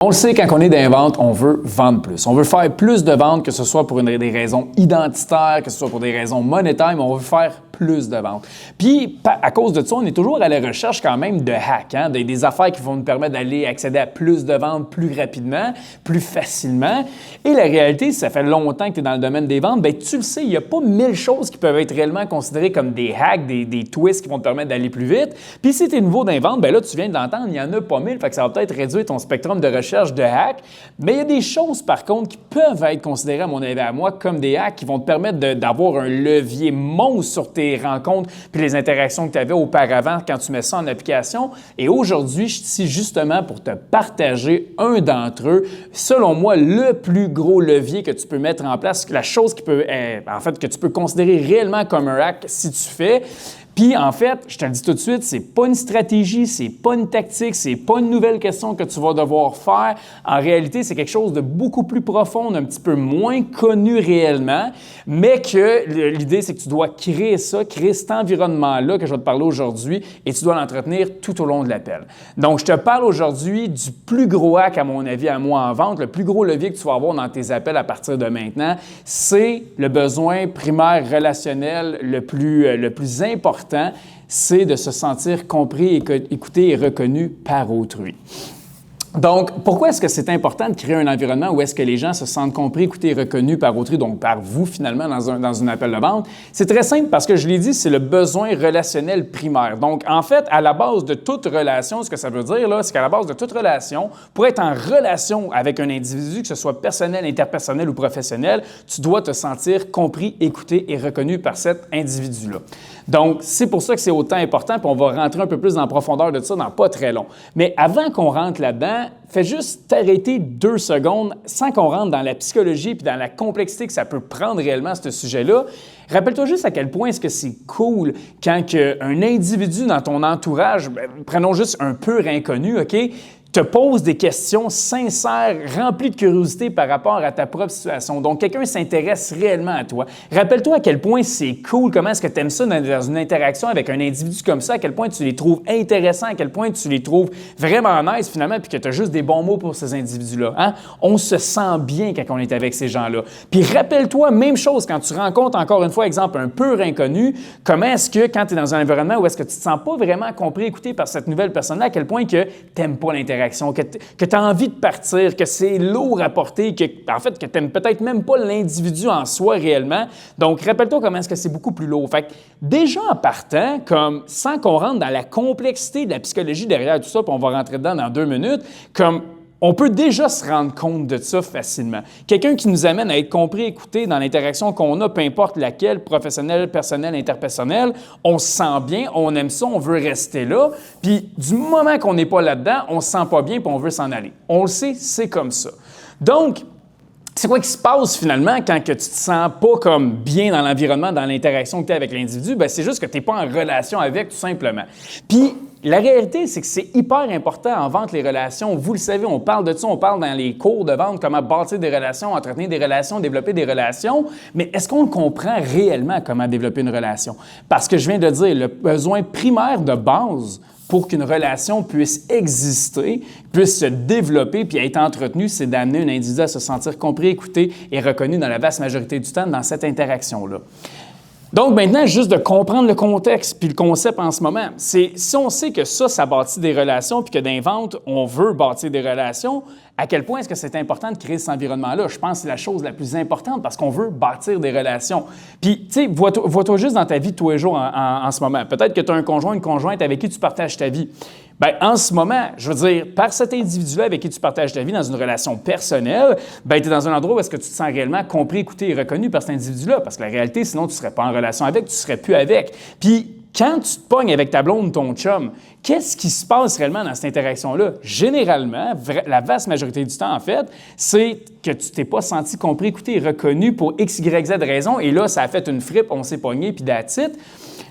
On le sait, quand on est dans les ventes, on veut vendre plus. On veut faire plus de ventes, que ce soit pour des raisons identitaires, que ce soit pour des raisons monétaires, mais on veut faire plus de ventes. Puis, à cause de ça, on est toujours à la recherche quand même de hacks, des affaires qui vont nous permettre d'aller accéder à plus de ventes plus rapidement, plus facilement. Et la réalité, si ça fait longtemps que tu es dans le domaine des ventes, bien, tu le sais, il n'y a pas 1000 choses qui peuvent être réellement considérées comme des hacks, des twists qui vont te permettre d'aller plus vite. Puis, si tu es nouveau dans les ventes, bien là, tu viens de l'entendre, il n'y en a pas 1000, fait que ça va peut-être réduire ton spectrum de recherche de hacks, mais il y a des choses, par contre, qui peuvent être considérées, à mon avis, à moi, comme des hacks qui vont te permettre d'avoir un levier monstre sur tes rencontres puis les interactions que tu avais auparavant quand tu mets ça en application. Et aujourd'hui, je suis ici justement pour te partager un d'entre eux. Selon moi, le plus gros levier que tu peux mettre en place, la chose qui peut, que tu peux considérer réellement comme un hack si tu fais. Puis, en fait, je te le dis tout de suite, c'est pas une stratégie, c'est pas une tactique, c'est pas une nouvelle question que tu vas devoir faire. En réalité, c'est quelque chose de beaucoup plus profond, un petit peu moins connu réellement, mais que l'idée, c'est que tu dois créer ça, créer cet environnement-là que je vais te parler aujourd'hui et tu dois l'entretenir tout au long de l'appel. Donc, je te parle aujourd'hui du plus gros hack, à mon avis, à moi en vente, le plus gros levier que tu vas avoir dans tes appels à partir de maintenant, c'est le besoin primaire relationnel le plus important, c'est de se sentir compris, écouté et reconnu par autrui. Donc, pourquoi est-ce que c'est important de créer un environnement où est-ce que les gens se sentent compris, écoutés et reconnus par autrui, donc par vous finalement dans un appel de vente? C'est très simple parce que je l'ai dit, c'est le besoin relationnel primaire. Donc, en fait, à la base de toute relation, ce que ça veut dire, là, c'est qu'à la base de toute relation, pour être en relation avec un individu, que ce soit personnel, interpersonnel ou professionnel, tu dois te sentir compris, écouté et reconnu par cet individu-là. Donc, c'est pour ça que c'est autant important, puis on va rentrer un peu plus en profondeur de ça dans pas très long. Mais avant qu'on rentre là-dedans, fais juste t'arrêter 2 secondes sans qu'on rentre dans la psychologie puis dans la complexité que ça peut prendre réellement ce sujet-là. Rappelle-toi juste à quel point est-ce que c'est cool quand un individu dans ton entourage, prenons juste un pur inconnu, OK, te pose des questions sincères, remplies de curiosité par rapport à ta propre situation. Donc, quelqu'un s'intéresse réellement à toi. Rappelle-toi à quel point c'est cool, comment est-ce que tu aimes ça dans une interaction avec un individu comme ça, à quel point tu les trouves intéressants, à quel point tu les trouves vraiment nice finalement, puis que tu as juste des bons mots pour ces individus-là. Hein? On se sent bien quand on est avec ces gens-là. Puis rappelle-toi, même chose, quand tu rencontres encore une fois, exemple, un pur inconnu, comment est-ce que quand tu es dans un environnement où est-ce que tu te sens pas vraiment compris, écouté par cette nouvelle personne-là, à quel point que tu n'aimes pas l'interaction, que tu as envie de partir, que c'est lourd à porter, que tu n'aimes peut-être même pas l'individu en soi réellement. Donc, rappelle-toi comment est-ce que c'est beaucoup plus lourd. Fait que déjà en partant, comme sans qu'on rentre dans la complexité de la psychologie derrière tout ça, puis on va rentrer dedans dans 2 minutes, comme on peut déjà se rendre compte de ça facilement. Quelqu'un qui nous amène à être compris, écouté dans l'interaction qu'on a, peu importe laquelle, professionnelle, personnelle, interpersonnelle, on se sent bien, on aime ça, on veut rester là. Puis du moment qu'on n'est pas là-dedans, on se sent pas bien puis on veut s'en aller. On le sait, c'est comme ça. Donc, c'est quoi qui se passe finalement quand que tu te sens pas comme bien dans l'environnement, dans l'interaction que tu as avec l'individu? Bien, c'est juste que tu n'es pas en relation avec, tout simplement. Puis, la réalité, c'est que c'est hyper important en vente, les relations. Vous le savez, on parle de ça, on parle dans les cours de vente, comment bâtir des relations, entretenir des relations, développer des relations. Mais est-ce qu'on comprend réellement comment développer une relation? Parce que je viens de dire, le besoin primaire de base pour qu'une relation puisse exister, puisse se développer puis être entretenue, c'est d'amener un individu à se sentir compris, écouté et reconnu dans la vaste majorité du temps dans cette interaction-là. Donc maintenant, juste de comprendre le contexte puis le concept en ce moment, c'est si on sait que ça bâtit des relations puis que dans les ventes, on veut bâtir des relations, à quel point est-ce que c'est important de créer cet environnement-là? Je pense que c'est la chose la plus importante parce qu'on veut bâtir des relations. Puis, tu sais, vois-toi juste dans ta vie de tous les jours en ce moment. Peut-être que tu as un conjoint, une conjointe avec qui tu partages ta vie. Bien, en ce moment, je veux dire, par cet individu-là avec qui tu partages ta vie dans une relation personnelle, bien, tu es dans un endroit où est-ce que tu te sens réellement compris, écouté et reconnu par cet individu-là. Parce que la réalité, sinon, tu ne serais pas en relation avec, tu ne serais plus avec. Puis, quand tu te pognes avec ta blonde, ton chum, qu'est-ce qui se passe réellement dans cette interaction-là? Généralement, la vaste majorité du temps, en fait, c'est que tu t'es pas senti compris, écouté et reconnu pour X, Y, Z raison. Et là, ça a fait une frippe, on s'est pogné, puis that's it.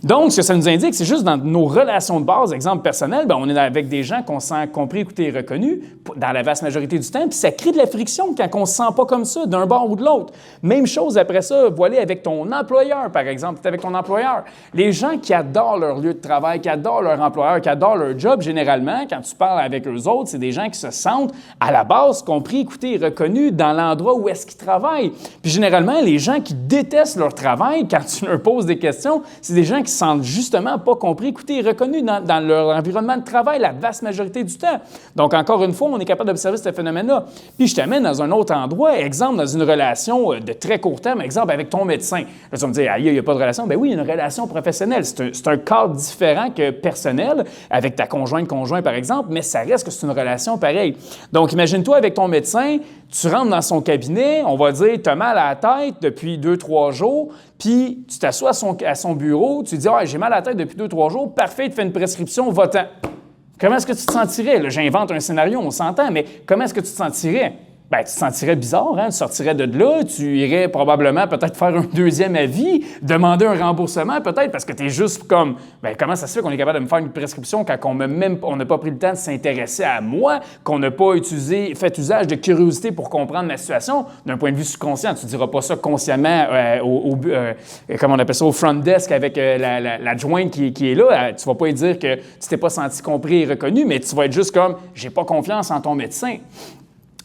Donc, ce que ça nous indique, c'est juste dans nos relations de base, exemple personnel, bien, on est avec des gens qu'on sent compris, écoutés et reconnus dans la vaste majorité du temps, puis ça crée de la friction quand on ne se sent pas comme ça d'un bord ou de l'autre. Même chose après ça, voilà avec ton employeur, par exemple, tu es avec ton employeur. Les gens qui adorent adorent leur lieu de travail, qui adorent leur employeur, qui adorent leur job, généralement, quand tu parles avec eux autres, c'est des gens qui se sentent, à la base, compris, écoutés et reconnus dans l'endroit où est-ce qu'ils travaillent. Puis généralement, les gens qui détestent leur travail, quand tu leur poses des questions, c'est des gens qui se sentent justement pas compris, écoutés et reconnus dans leur environnement de travail la vaste majorité du temps. Donc, encore une fois, on est capable d'observer ce phénomène-là. Puis je t'amène dans un autre endroit, exemple, dans une relation de très court terme, exemple, avec ton médecin. Là, tu vas me dire, il n'y a pas de relation. Bien oui, il y a une relation professionnelle. C'est un cadre différent que personnel, avec ta conjoint, par exemple, mais ça reste que c'est une relation pareille. Donc, imagine-toi avec ton médecin, tu rentres dans son cabinet, on va dire, tu as mal à la tête depuis 2-3 jours, puis tu t'assois à son bureau, tu dis, j'ai mal à la tête depuis 2-3 jours, parfait, il te fait une prescription, va-t'en. Comment est-ce que tu te sentirais? Là, j'invente un scénario, on s'entend, mais comment est-ce que tu te sentirais? Bien, tu te sentirais bizarre, hein? Tu sortirais de là, tu irais probablement peut-être faire un deuxième avis, demander un remboursement peut-être, parce que tu es juste comme, bien, comment ça se fait qu'on est capable de me faire une prescription quand on n'a pas pris le temps de s'intéresser à moi, qu'on n'a pas fait usage de curiosité pour comprendre ma situation d'un point de vue subconscient. Tu ne diras pas ça consciemment comment on appelle ça, au front desk avec l'adjointe qui est là. Tu ne vas pas lui dire que tu t'es pas senti compris et reconnu, mais tu vas être juste comme, j'ai pas confiance en ton médecin.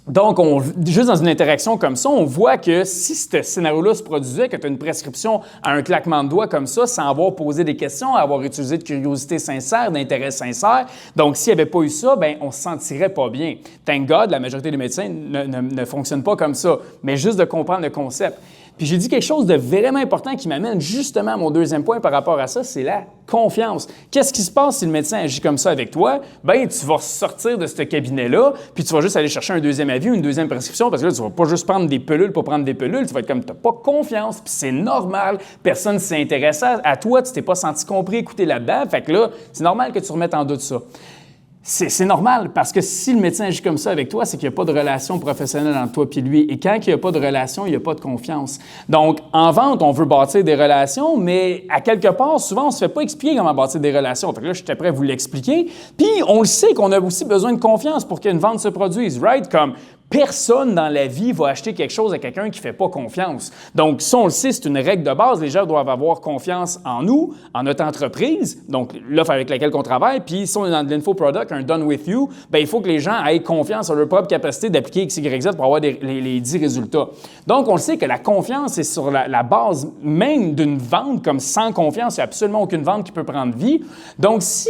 Donc, juste dans une interaction comme ça, on voit que si ce scénario-là se produisait, que tu as une prescription à un claquement de doigts comme ça, sans avoir posé des questions, avoir utilisé de curiosité sincère, d'intérêt sincère, donc s'il n'y avait pas eu ça, bien, on se sentirait pas bien. Thank God, la majorité des médecins ne fonctionnent pas comme ça, mais juste de comprendre le concept. Puis j'ai dit quelque chose de vraiment important qui m'amène justement à mon deuxième point par rapport à ça, c'est la confiance. Qu'est-ce qui se passe si le médecin agit comme ça avec toi? Bien, tu vas sortir de ce cabinet-là, puis tu vas juste aller chercher un deuxième avis ou une deuxième prescription, parce que là, tu ne vas pas juste prendre des pilules pour prendre des pilules, tu vas être comme, tu n'as pas confiance, puis c'est normal, personne ne s'est intéressé à toi, tu t'es pas senti compris, écouté là-dedans, fait que là, c'est normal que tu remettes en doute ça. C'est normal, parce que si le médecin agit comme ça avec toi, c'est qu'il n'y a pas de relation professionnelle entre toi et lui. Et quand il n'y a pas de relation, il n'y a pas de confiance. Donc, en vente, on veut bâtir des relations, mais à quelque part, souvent, on ne se fait pas expliquer comment bâtir des relations. Fait que là, j'étais prêt à vous l'expliquer. Puis, on le sait qu'on a aussi besoin de confiance pour qu'une vente se produise, right? Comme personne dans la vie va acheter quelque chose à quelqu'un qui ne fait pas confiance. Donc, ça, on le sait, c'est une règle de base. Les gens doivent avoir confiance en nous, en notre entreprise, donc l'offre avec laquelle on travaille. Puis, si on est dans de l'infoproduct, un done with you, bien, il faut que les gens aient confiance en leur propre capacité d'appliquer X, Y, Z pour avoir les 10 résultats. Donc, on le sait que la confiance est sur la base même d'une vente. Comme sans confiance, il n'y a absolument aucune vente qui peut prendre vie. Donc, si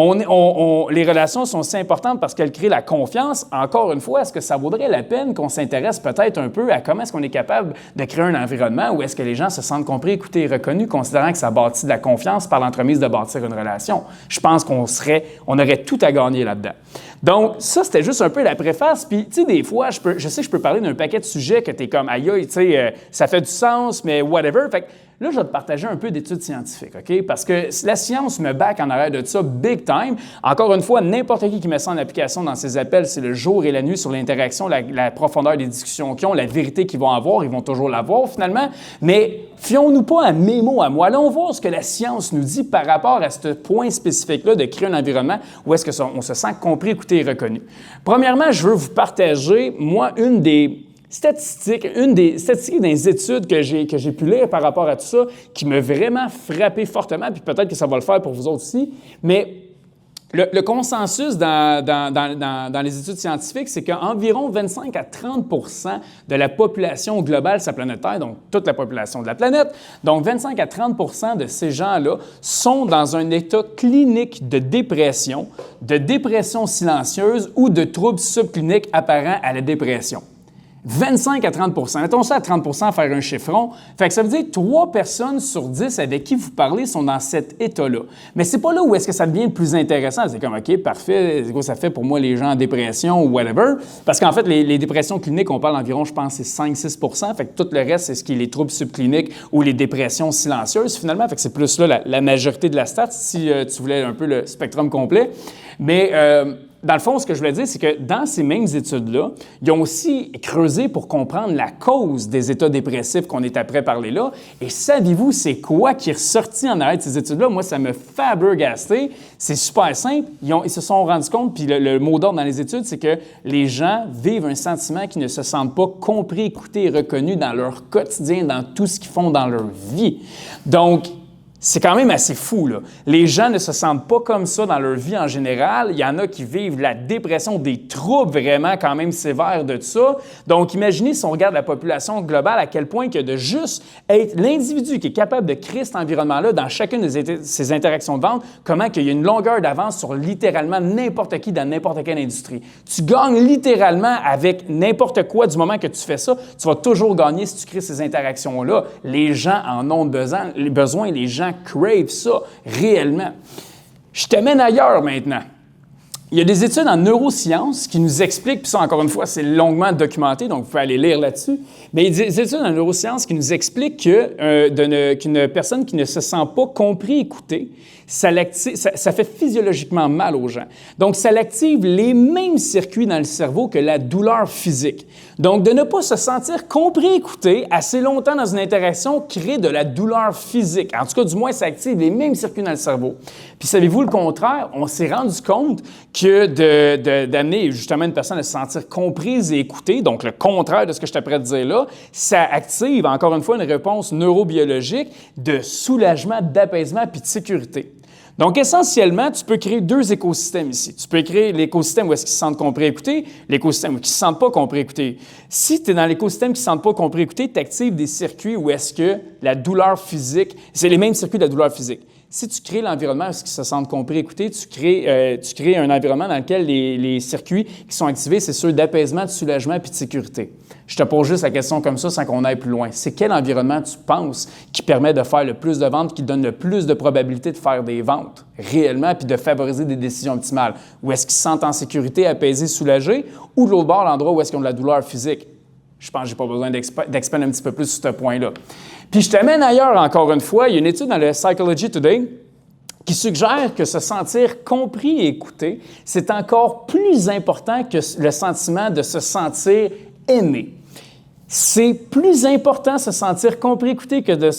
les relations sont si importantes parce qu'elles créent la confiance. Encore une fois, est-ce que ça vaudrait la peine qu'on s'intéresse peut-être un peu à comment est-ce qu'on est capable de créer un environnement où est-ce que les gens se sentent compris, écoutés et reconnus, considérant que ça bâtit de la confiance par l'entremise de bâtir une relation? Je pense qu'on aurait tout à gagner là-dedans. Donc, ça, c'était juste un peu la préface. Puis, tu sais, des fois, je sais que je peux parler d'un paquet de sujets que tu es comme, aïe, tu sais, ça fait du sens, mais whatever. Fait que là, je vais te partager un peu d'études scientifiques, OK? Parce que la science me back en arrière de ça big time. Encore une fois, n'importe qui met ça en application dans ses appels, c'est le jour et la nuit sur l'interaction, la profondeur des discussions qu'ils ont, la vérité qu'ils vont avoir, ils vont toujours l'avoir finalement. Mais fions-nous pas à mes mots, à moi. Allons voir ce que la science nous dit par rapport à ce point spécifique-là de créer un environnement où est-ce qu'on se sent compris, écouté et reconnu. Premièrement, je veux vous partager, moi, une des statistiques dans les études que j'ai pu lire par rapport à tout ça, qui m'a vraiment frappé fortement, puis peut-être que ça va le faire pour vous autres aussi, mais le consensus dans les études scientifiques, c'est qu'environ 25 à 30 de la population globale sur la planète Terre, donc toute la population de la planète, donc 25 à 30 de ces gens-là sont dans un état clinique de dépression silencieuse ou de troubles subcliniques apparents à la dépression. 25 à 30 mettons ça à 30 à faire un chiffron. Fait que ça veut dire 3 personnes sur 10 avec qui vous parlez sont dans cet état-là. Mais c'est pas là où est-ce que ça devient le plus intéressant. C'est comme, OK, parfait, c'est quoi ça fait pour moi les gens en dépression ou whatever? Parce qu'en fait, les dépressions cliniques, on parle environ, je pense, c'est 5-6 fait que tout le reste, c'est ce qui est les troubles subcliniques ou les dépressions silencieuses, finalement. Fait que c'est plus là la majorité de la stat, si tu voulais un peu le spectrum complet. Mais dans le fond, ce que je voulais dire, c'est que dans ces mêmes études-là, ils ont aussi creusé pour comprendre la cause des états dépressifs qu'on est après parler là. Et saviez-vous, c'est quoi qui est ressorti en arrière de ces études-là? Moi, ça me flabbergasté. C'est super simple. Ils se sont rendus compte, puis le mot d'ordre dans les études, c'est que les gens vivent un sentiment qu'ils ne se sentent pas compris, écoutés et reconnus dans leur quotidien, dans tout ce qu'ils font dans leur vie. Donc, C'est quand même assez fou, là. Les gens ne se sentent pas comme ça dans leur vie en général. Il y en a qui vivent la dépression, des troubles vraiment quand même sévères de ça. Donc, imaginez si on regarde la population globale, à quel point que de juste être l'individu qui est capable de créer cet environnement-là dans chacune de ses interactions de vente, comment qu'il y a une longueur d'avance sur littéralement n'importe qui dans n'importe quelle industrie. Tu gagnes littéralement avec n'importe quoi du moment que tu fais ça. Tu vas toujours gagner si tu crées ces interactions-là. Les gens en ont besoin, les gens crave ça réellement. Je t'amène ailleurs maintenant. Il y a des études en neurosciences qui nous expliquent, puis ça encore une fois, c'est longuement documenté, donc vous pouvez aller lire là-dessus, mais il y a des études en neurosciences qui nous expliquent qu'une personne qui ne se sent pas compris, écoutée, ça fait physiologiquement mal aux gens. Donc, ça active les mêmes circuits dans le cerveau que la douleur physique. Donc, de ne pas se sentir compris, écouté assez longtemps dans une interaction crée de la douleur physique. En tout cas, du moins, ça active les mêmes circuits dans le cerveau. Puis, savez-vous le contraire? On s'est rendu compte que d'amener justement une personne à se sentir comprise et écoutée, donc le contraire de ce que je t'apprête de dire là, ça active encore une fois une réponse neurobiologique de soulagement, d'apaisement puis de sécurité. Donc, essentiellement, tu peux créer deux écosystèmes ici. Tu peux créer l'écosystème où est-ce qu'ils se sentent compris et écoutés, l'écosystème où ils ne se sentent pas compris et écoutés. Si tu es dans l'écosystème qui ne se sentent pas compris et écoutés, tu actives des circuits où est-ce que la douleur physique, c'est les mêmes circuits de la douleur physique. Si tu crées l'environnement où ils se sentent compris et écoutés, tu crées un environnement dans lequel les circuits qui sont activés, c'est ceux d'apaisement, de soulagement puis de sécurité. Je te pose juste la question comme ça sans qu'on aille plus loin. C'est quel environnement tu penses qui permet de faire le plus de ventes, qui donne le plus de probabilité de faire des ventes réellement puis de favoriser des décisions optimales? Où est-ce qu'ils se sentent en sécurité, apaisés, soulagés, ou de l'autre bord, l'endroit où est-ce qu'ils ont de la douleur physique? Je pense que je n'ai pas besoin d'expandre un petit peu plus sur ce point-là. Puis je t'amène ailleurs encore une fois. Il y a une étude dans le Psychology Today qui suggère que se sentir compris et écouté, c'est encore plus important que le sentiment de se sentir aimé. C'est plus important se sentir compris, écouté que de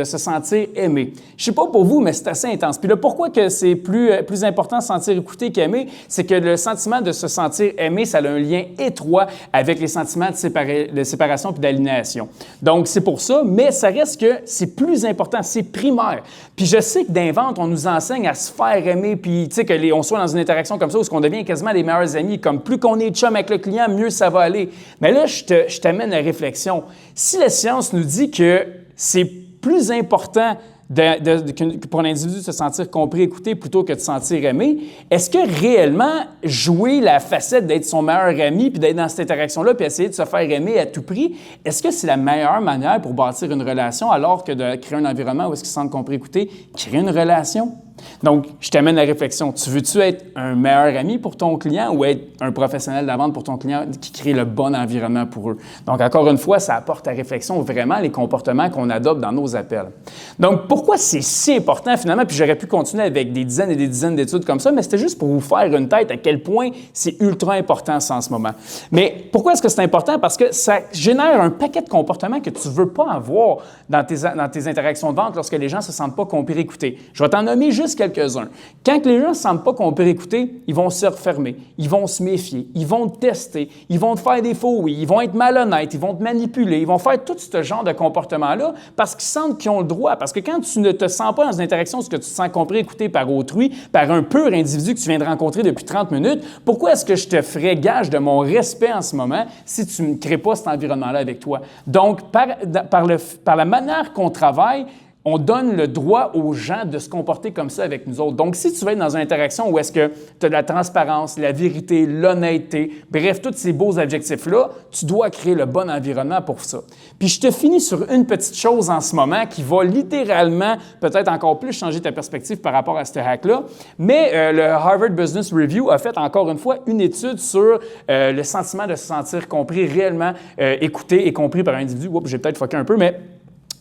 se sentir aimé. Je sais pas pour vous, mais c'est assez intense. Puis là, pourquoi que c'est plus important de se sentir écouté qu'aimé? C'est que le sentiment de se sentir aimé, ça a un lien étroit avec les sentiments de séparation puis d'aliénation. Donc, c'est pour ça, mais ça reste que c'est plus important, c'est primaire. Puis je sais que dans les ventes, on nous enseigne à se faire aimer, puis tu sais, qu'on soit dans une interaction comme ça où on devient quasiment les meilleurs amis, comme plus qu'on est chum avec le client, mieux ça va aller. Mais là, je t'amène à la réflexion. Si la science nous dit que c'est plus important pour un individu de se sentir compris, écouté, plutôt que de se sentir aimé, est-ce que réellement jouer la facette d'être son meilleur ami puis d'être dans cette interaction-là puis essayer de se faire aimer à tout prix, est-ce que c'est la meilleure manière pour bâtir une relation alors que de créer un environnement où est-ce qu'ils se sentent compris, écoutés, créer une relation? Donc, je t'amène à la réflexion. Tu veux-tu être un meilleur ami pour ton client ou être un professionnel de la vente pour ton client qui crée le bon environnement pour eux? Donc, encore une fois, ça apporte à réflexion vraiment les comportements qu'on adopte dans nos appels. Donc, pourquoi c'est si important finalement? Puis j'aurais pu continuer avec des dizaines et des dizaines d'études comme ça, mais c'était juste pour vous faire une tête à quel point c'est ultra important ça en ce moment. Mais pourquoi est-ce que c'est important? Parce que ça génère un paquet de comportements que tu ne veux pas avoir dans tes interactions de vente lorsque les gens ne se sentent pas compris, écoutés. Je vais t'en nommer juste quelques-uns. Quand les gens ne se sentent pas compris, écoutés, ils vont se refermer, ils vont se méfier, ils vont te tester, ils vont te faire des faux oui, ils vont être malhonnêtes, ils vont te manipuler, ils vont faire tout ce genre de comportement-là parce qu'ils sentent qu'ils ont le droit. Parce que quand tu ne te sens pas dans une interaction où tu te sens compris, écouté par autrui, par un pur individu que tu viens de rencontrer depuis 30 minutes, pourquoi est-ce que je te ferais gage de mon respect en ce moment si tu ne crées pas cet environnement-là avec toi? Donc, par la manière qu'on travaille, on donne le droit aux gens de se comporter comme ça avec nous autres. Donc, si tu veux être dans une interaction où est-ce que tu as de la transparence, la vérité, l'honnêteté, bref, tous ces beaux adjectifs-là, tu dois créer le bon environnement pour ça. Puis, je te finis sur une petite chose en ce moment qui va littéralement, peut-être encore plus changer ta perspective par rapport à ce hack-là, mais le Harvard Business Review a fait encore une fois une étude sur le sentiment de se sentir compris, réellement écouté et compris par un individu. Oups, j'ai peut-être foqué un peu, mais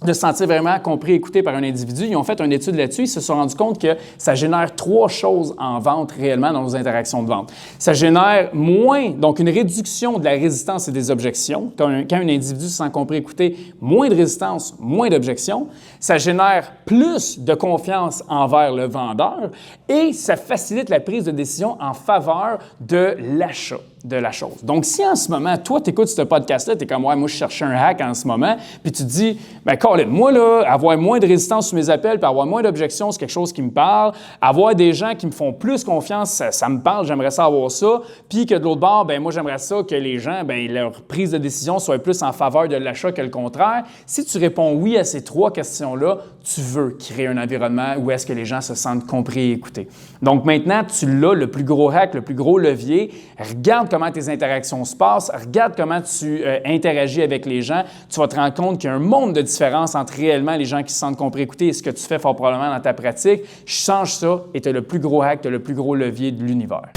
de se sentir vraiment compris, écouté par un individu. Ils ont fait une étude là-dessus. Ils se sont rendus compte que ça génère 3 choses en vente réellement dans nos interactions de vente. Ça génère moins, donc une réduction de la résistance et des objections. Quand un individu se sent compris, écouté, moins de résistance, moins d'objections. Ça génère plus de confiance envers le vendeur et ça facilite la prise de décision en faveur de l'achat. de la chose. Donc, si en ce moment, toi, tu écoutes ce podcast-là, tu es comme, ouais, moi, je cherche un hack en ce moment, puis tu te dis, ben, Colin, moi, là, avoir moins de résistance sur mes appels, puis avoir moins d'objections, c'est quelque chose qui me parle. Avoir des gens qui me font plus confiance, ça me parle, j'aimerais ça avoir ça. Puis que de l'autre bord, ben, moi, j'aimerais ça que les gens, ben, leur prise de décision soit plus en faveur de l'achat que le contraire. Si tu réponds oui à ces 3 questions-là, tu veux créer un environnement où est-ce que les gens se sentent compris et écoutés. Donc, maintenant, tu l'as, le plus gros hack, le plus gros levier. Regarde comment tes interactions se passent, regarde comment tu interagis avec les gens. Tu vas te rendre compte qu'il y a un monde de différence entre réellement les gens qui se sentent compris, écoutés et ce que tu fais fort probablement dans ta pratique. Change ça et tu as le plus gros hack, tu as le plus gros levier de l'univers.